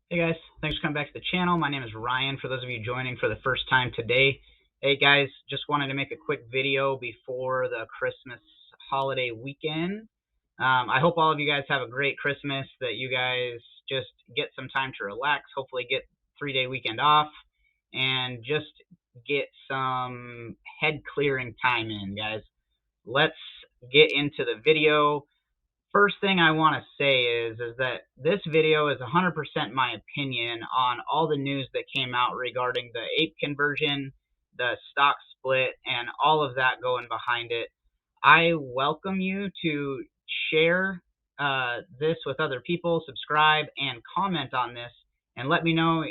Hey guys, thanks for coming back to the channel. My name is Ryan, for those of you joining for the first time today. Hey guys, just wanted to make a quick video before the Christmas holiday weekend. I hope all of you guys have a great Christmas, that you guys just get some time to relax, hopefully get 3-day weekend off, and just get some head clearing time in, guys. Let's get into the video. First thing I want to say is that this video is 100% my opinion on all the news that came out regarding the ape conversion, the stock split, and all of that going behind it. I welcome you to share this with other people, subscribe, and comment on this, and let me know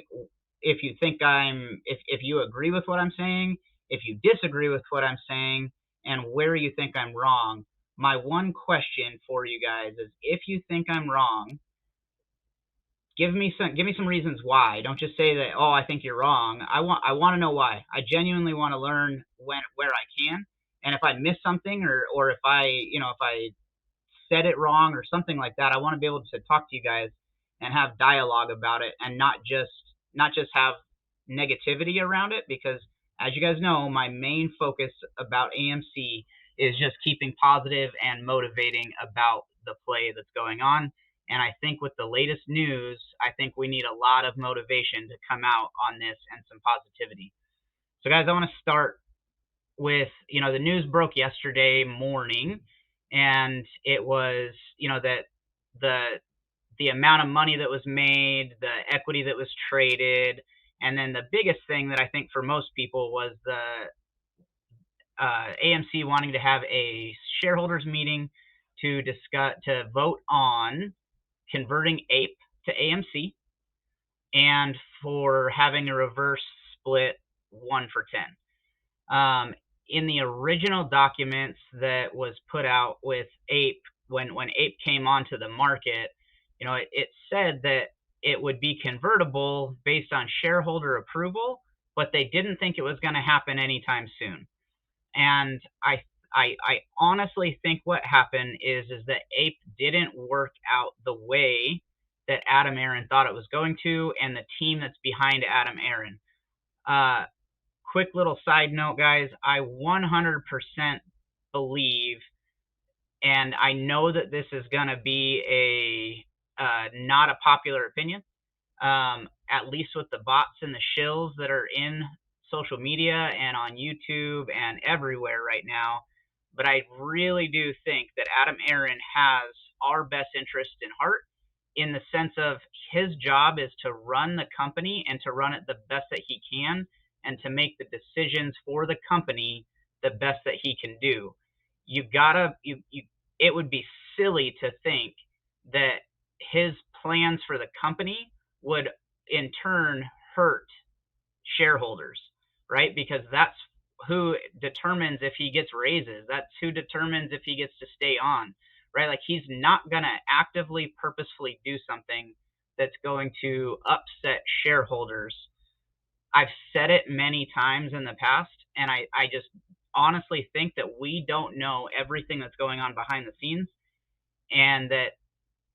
if you think if you agree with what I'm saying, if you disagree with what I'm saying, and where you think I'm wrong. My one question for you guys is, if you think I'm wrong, give me some reasons why. Don't just say that, oh, I think you're wrong. I want to know why. I genuinely want to learn where I can. And if I miss something, or if I said it wrong or something like that, I want to be able to talk to you guys and have dialogue about it, and not just have negativity around it, because as you guys know, my main focus about AMC is just keeping positive and motivating about the play that's going on. And I think with the latest news, I think we need a lot of motivation to come out on this, and some positivity. So guys, I want to start with, the news broke yesterday morning, and it was, that the amount of money that was made, the equity that was traded, and then the biggest thing that I think for most people was the AMC wanting to have a shareholders meeting to vote on converting APE to AMC, and for having a reverse split 1-for-10. In the original documents that was put out with APE, when APE came onto the market, it said that it would be convertible based on shareholder approval, but they didn't think it was going to happen anytime soon. And I honestly think what happened is that APE didn't work out the way that Adam Aron thought it was going to, and the team that's behind Adam Aron. Quick little side note, guys, I 100% believe, and I know that this is going to be not a popular opinion, at least with the bots and the shills that are in social media and on YouTube and everywhere right now. But I really do think that Adam Aron has our best interest in heart, in the sense of his job is to run the company and to run it the best that he can, and to make the decisions for the company the best that he can do. It would be silly to think that his plans for the company would in turn hurt shareholders, right? Because that's who determines if he gets raises. That's who determines if he gets to stay on, right? Like, he's not going to actively, purposefully do something that's going to upset shareholders. I've said it many times in the past, and I just honestly think that we don't know everything that's going on behind the scenes, and that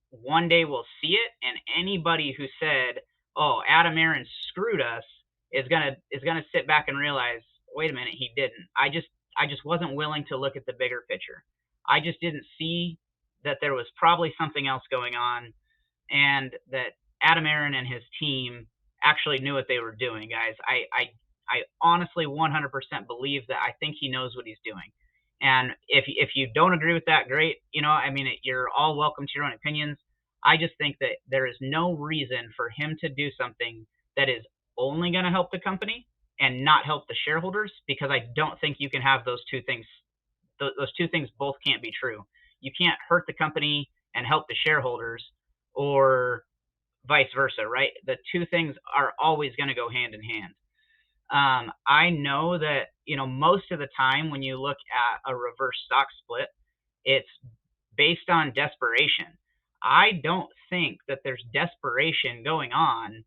one day we'll see it, and anybody who said, oh, Adam Aron screwed us, is gonna sit back and realize, wait a minute, he didn't. I just wasn't willing to look at the bigger picture. I just didn't see that there was probably something else going on, and that Adam Aron and his team actually knew what they were doing, guys. I honestly 100% believe that. I think he knows what he's doing. And if you don't agree with that, great. You're all welcome to your own opinions. I just think that there is no reason for him to do something that is only going to help the company and not help the shareholders, because I don't think you can have those two things. Those two things both can't be true. You can't hurt the company and help the shareholders, or vice versa, right? The two things are always going to go hand in hand. I know that, most of the time when you look at a reverse stock split, it's based on desperation. I don't think that there's desperation going on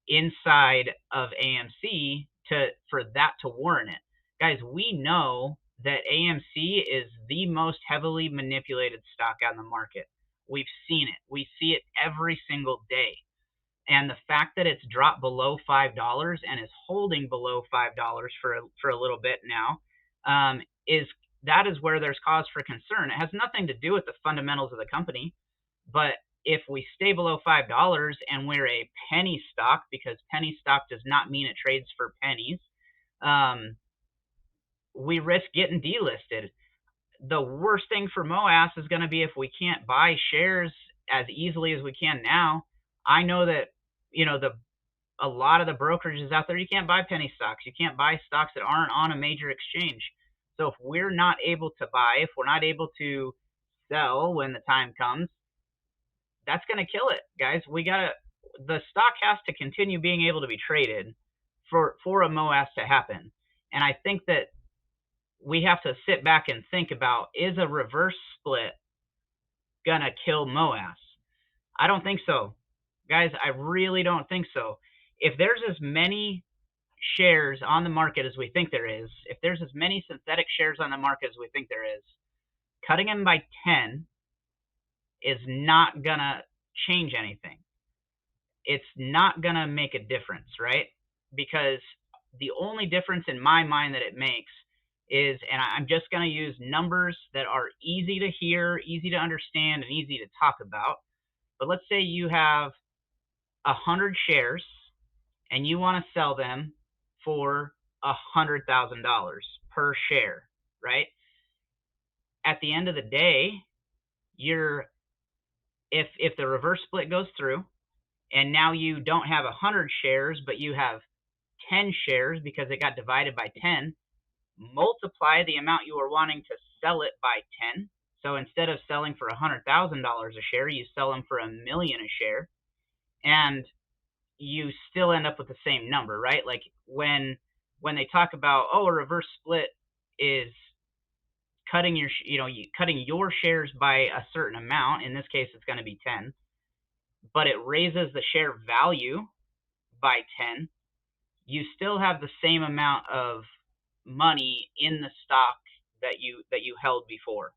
inside of AMC for that to warrant it. Guys, we know that AMC is the most heavily manipulated stock on the market. We've seen it. We see it every single day. And the fact that it's dropped below $5 and is holding below $5 for a little bit now, that is where there's cause for concern. It has nothing to do with the fundamentals of the company, but if we stay below $5 and we're a penny stock, because penny stock does not mean it trades for pennies, we risk getting delisted. The worst thing for MOASS is going to be if we can't buy shares as easily as we can now. I know that, a lot of the brokerages out there, you can't buy penny stocks. You can't buy stocks that aren't on a major exchange. So if we're not able to buy, if we're not able to sell when the time comes, that's going to kill it, guys. The stock has to continue being able to be traded for a MOASS to happen. And I think that we have to sit back and think about, is a reverse split going to kill MOASS? I don't think so. Guys, I really don't think so. If there's as many shares on the market as we think there is, if there's as many synthetic shares on the market as we think there is, cutting them by 10 is not going to change anything. It's not going to make a difference, right? Because the only difference in my mind that it makes is, and I'm just going to use numbers that are easy to hear, easy to understand, and easy to talk about. But let's say you have 100 shares and you want to sell them for $100,000 per share, right? At the end of the day, if the reverse split goes through and now you don't have 100 shares, but you have 10 shares because it got divided by 10, multiply the amount you are wanting to sell it by 10. So instead of selling for $100,000 a share, you sell them for $1 million a share, and you still end up with the same number, right? Like when they talk about, a reverse split is cutting your shares by a certain amount. In this case, it's going to be 10, but it raises the share value by 10. You still have the same amount of money in the stock that you held before.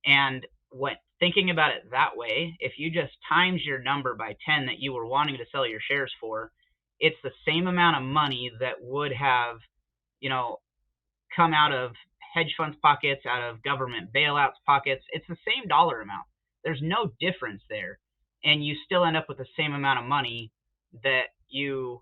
And when thinking about it that way, if you just times your number by 10 that you were wanting to sell your shares for, it's the same amount of money that would have, come out of hedge funds pockets, out of government bailouts pockets. It's the same dollar amount. There's no difference there. And you still end up with the same amount of money that you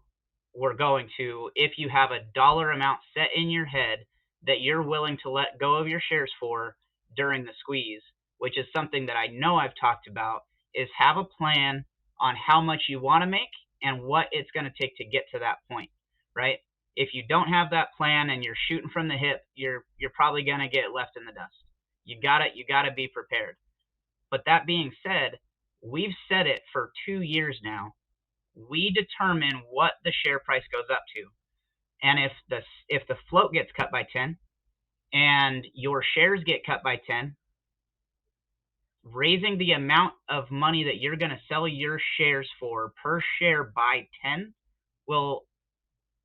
were going to if you have a dollar amount set in your head that you're willing to let go of your shares for during the squeeze, which is something that I know I've talked about, is have a plan on how much you want to make and what it's going to take to get to that point, right? If you don't have that plan and you're shooting from the hip, you're probably going to get left in the dust. You gotta be prepared. But that being said, we've said it for 2 years now. We determine what the share price goes up to. And if the float gets cut by 10 and your shares get cut by 10, raising the amount of money that you're going to sell your shares for per share by 10 will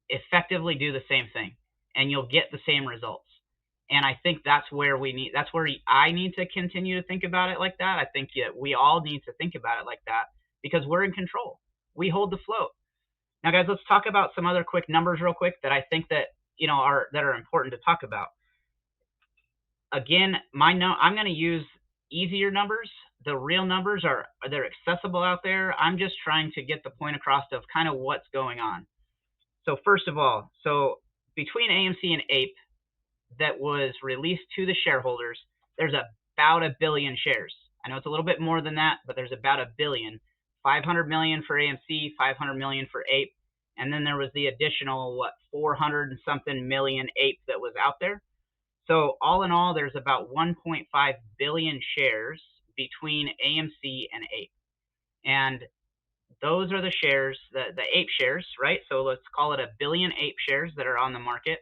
effectively do the same thing, and you'll get the same results. And I think that's where I need to continue to think about it like that. I think that we all need to think about it like that because we're in control. We hold the float. Now, guys, let's talk about some other quick numbers real quick that I think that are important to talk about. Again, I'm going to use easier numbers. The real numbers they're accessible out there. I'm just trying to get the point across of kind of what's going on. So first of all, between AMC and APE that was released to the shareholders, there's about 1 billion shares. I know it's a little bit more than that, but there's about 1 billion. 500 million for AMC, 500 million for APE, and then there was the additional 400 and something million APE that was out there. So all in all, there's about 1.5 billion shares between AMC and APE, and those are the shares, the APE shares, right? So let's call it 1 billion APE shares that are on the market.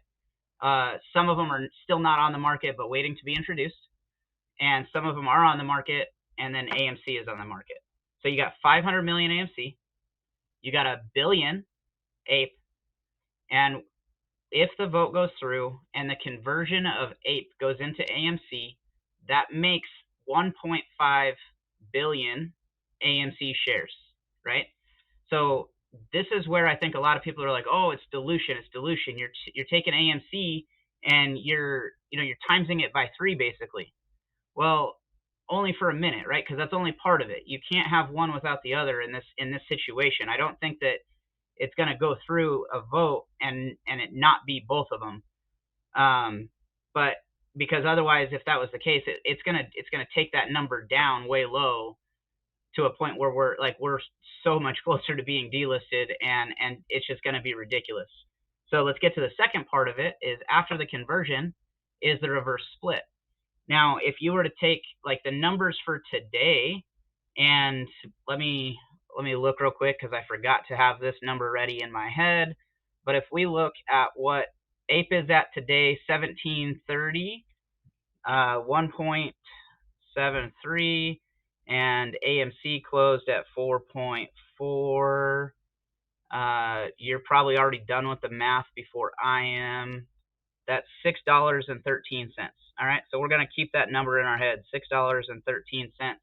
Some of them are still not on the market but waiting to be introduced, and some of them are on the market, and then AMC is on the market. So you got 500 million AMC, you got 1 billion APE, and if the vote goes through and the conversion of APE goes into AMC, that makes 1.5 billion AMC shares, right? So this is where I think a lot of people are like, oh, it's dilution, it's dilution. You're taking AMC and you're timesing it by 3 basically. Well, only for a minute, right? Because that's only part of it. You can't have one without the other in this situation. I don't think that it's going to go through a vote and it not be both of them. But because otherwise, if that was the case, it's gonna take that number down way low to a point where we're so much closer to being delisted, and it's just gonna be ridiculous. So let's get to the second part of it. Is after the conversion is the reverse split. Now, if you were to take like the numbers for today, and let me look real quick because I forgot to have this number ready in my head. But if we look at what APE is at today, 1730, 1.73, and AMC closed at 4.4. You're probably already done with the math before I am. That's $6.13. All right, so we're going to keep that number in our head. $6.13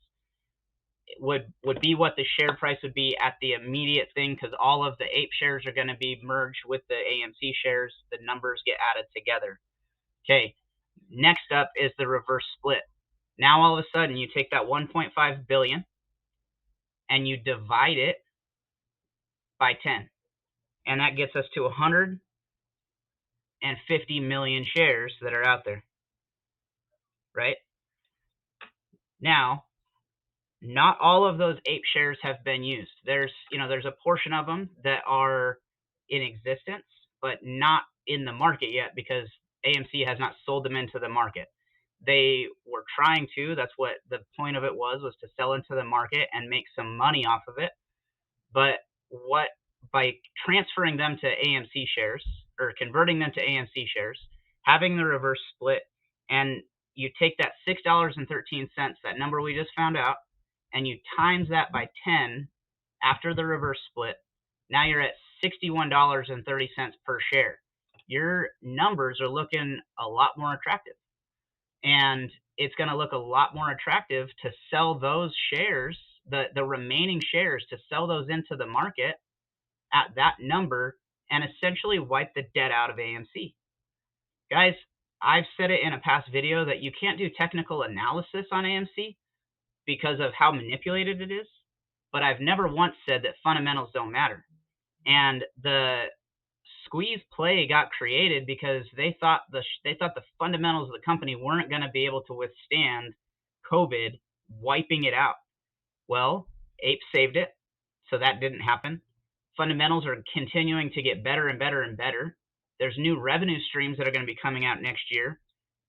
would be what the share price would be at the immediate thing, because all of the APE shares are going to be merged with the AMC shares. The numbers get added together. Okay, next up is the reverse split. Now all of a sudden you take that 1.5 billion and you divide it by 10, and that gets us to 150 million shares that are out there, right? Now, not all of those APE shares have been used. There's a portion of them that are in existence, but not in the market yet, because AMC has not sold them into the market. They were trying to. That's what the point of it was to sell into the market and make some money off of it. But by transferring them to AMC shares, or converting them to AMC shares, having the reverse split, and you take that $6.13, that number we just found out, and you times that by 10 after the reverse split, now you're at $61.30 per share. Your numbers are looking a lot more attractive. And it's going to look a lot more attractive to sell those shares, the remaining shares, to sell those into the market at that number and essentially wipe the debt out of AMC. Guys, I've said it in a past video that you can't do technical analysis on AMC because of how manipulated it is, but I've never once said that fundamentals don't matter. And the squeeze play got created because they thought the fundamentals of the company weren't going to be able to withstand COVID wiping it out. Well, APE saved it, so that didn't happen. Fundamentals are continuing to get better and better and better. There's new revenue streams that are going to be coming out next year.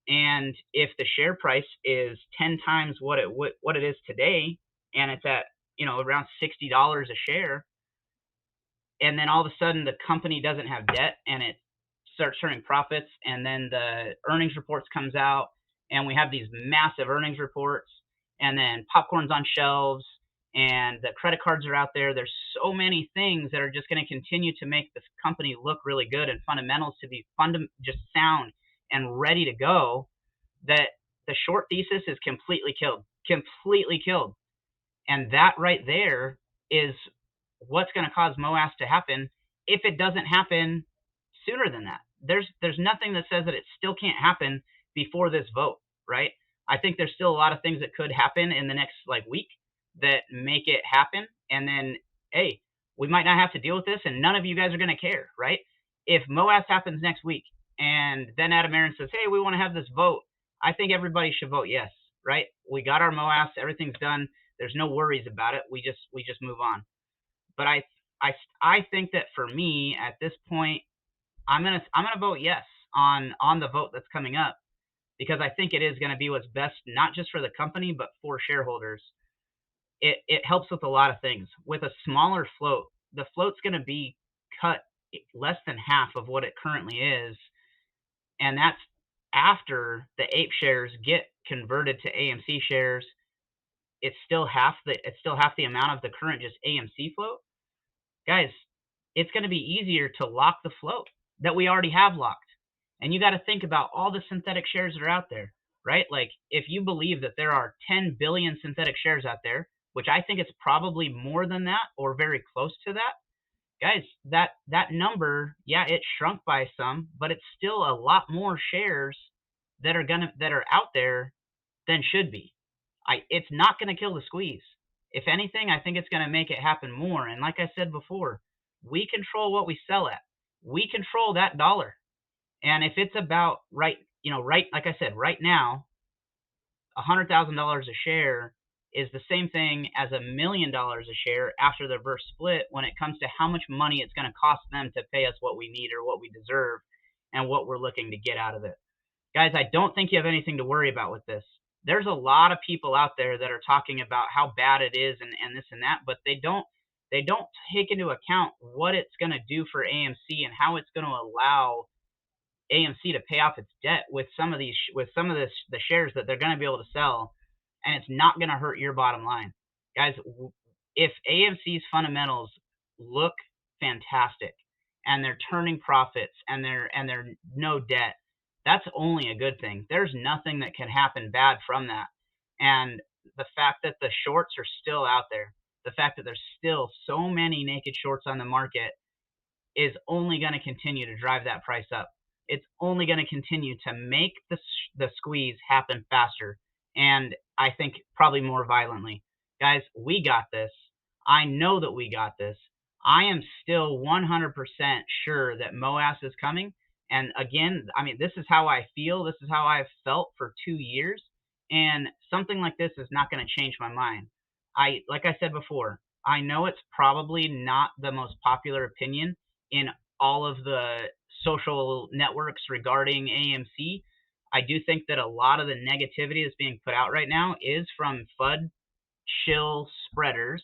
And if the share price is 10 times what it is today, and it's at around $60 a share, and then all of a sudden the company doesn't have debt and it starts turning profits, and then the earnings reports comes out, and we have these massive earnings reports, and then popcorn's on shelves, and the credit cards are out there. There's so many things that are just going to continue to make this company look really good, and fundamentals to be just sound and ready to go, that the short thesis is completely killed. And that right there is what's going to cause MOASS to happen if it doesn't happen sooner than that. There's nothing that says that it still can't happen before this vote, right? I think there's still a lot of things that could happen in the next week that make it happen, and then hey, we might not have to deal with this, and none of you guys are going to care, right? If MOASS happens next week and then Adam Aaron says, hey, we want to have this vote, I think everybody should vote yes, right? We got our MOASS, everything's done. There's no worries about it. We just move on. But I think that for me at this point, I'm gonna vote yes on the vote that's coming up, because I think it is going to be what's best, not just for the company but for shareholders. It helps with a lot of things. With a smaller float, the float's going to be cut less than half of what it currently is, and that's after the APE shares get converted to AMC shares. It's still half the amount of the current just AMC float. Guys, it's going to be easier to lock the float that we already have locked. And you got to think about all the synthetic shares that are out there, right? If you believe that there are 10 billion synthetic shares out there, which I think it's probably more than that or very close to that, Guys, that number, yeah, it shrunk by some, but it's still a lot more shares that are out there than should be. It's not going to kill the squeeze. If anything, I think it's going to make it happen more. And like I said before, we control what we sell at. We control that dollar. And if it's about like I said, right now, $100,000 a share is the same thing as $1 million a share after the reverse split when it comes to how much money it's going to cost them to pay us what we need or what we deserve and what we're looking to get out of it. Guys, I don't think you have anything to worry about with this. There's a lot of people out there that are talking about how bad it is and this and that, but they don't take into account what it's going to do for AMC and how it's going to allow AMC to pay off its debt with some of the shares that they're going to be able to sell, and it's not going to hurt your bottom line. Guys, if AMC's fundamentals look fantastic and they're turning profits and they're no debt, that's only a good thing. There's nothing that can happen bad from that. And the fact that the shorts are still out there, the fact that there's still so many naked shorts on the market is only going to continue to drive that price up. It's only going to continue to make the squeeze happen faster, and I think probably more violently. Guys, we got this. I know that we got this. I am still 100% sure that MOASS is coming. And again, I mean, this is how I feel. This is how I've felt for 2 years. And something like this is not going to change my mind. Like I said before, I know it's probably not the most popular opinion in all of the social networks regarding AMC. I do think that a lot of the negativity that's being put out right now is from FUD shill spreaders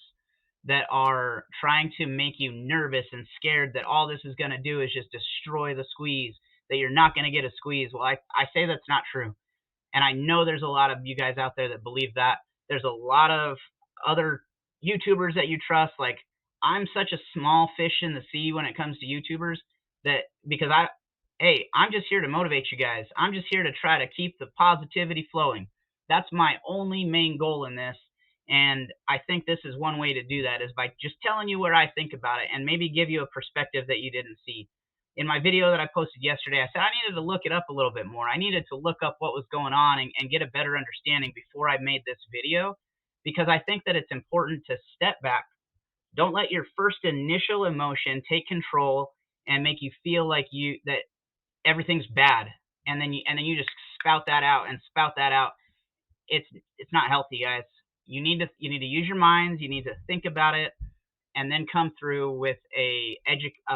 that are trying to make you nervous and scared that all this is going to do is just destroy the squeeze, that you're not going to get a squeeze. Well, I say that's not true. And I know there's a lot of you guys out there that believe that. There's a lot of other YouTubers that you trust. Like, I'm such a small fish in the sea when it comes to YouTubers that because I'm just here to motivate you guys. I'm just here to try to keep the positivity flowing. That's my only main goal in this. And I think this is one way to do that, is by just telling you what I think about it and maybe give you a perspective that you didn't see. In my video that I posted yesterday, I said I needed to look it up a little bit more. I needed to look up what was going on and get a better understanding before I made this video, because I think that it's important to step back. Don't let your first initial emotion take control and make you feel like that everything's bad, and then you just spout that out. It's not healthy, guys. You need to use your minds. You need to think about it, and then come through with a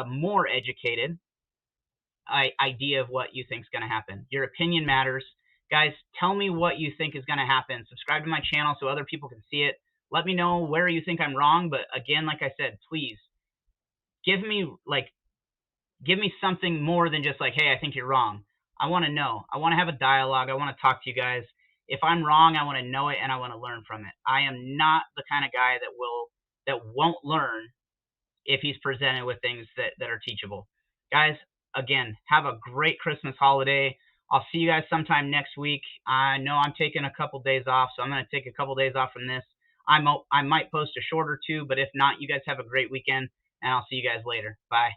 more educated idea of what you think is going to happen. Your opinion matters. Guys, tell me what you think is going to happen. Subscribe to my channel so other people can see it. Let me know where you think I'm wrong. But again, like I said, please give me something more than just like, hey, I think you're wrong. I want to know. I want to have a dialogue. I want to talk to you guys. If I'm wrong, I want to know it and I want to learn from it. I am not the kind of guy that won't learn if he's presented with things that are teachable. Guys, again, have a great Christmas holiday. I'll see you guys sometime next week. I know I'm taking a couple days off, so I'm going to take a couple days off from this. I might post a short or two, but if not, you guys have a great weekend, and I'll see you guys later. Bye.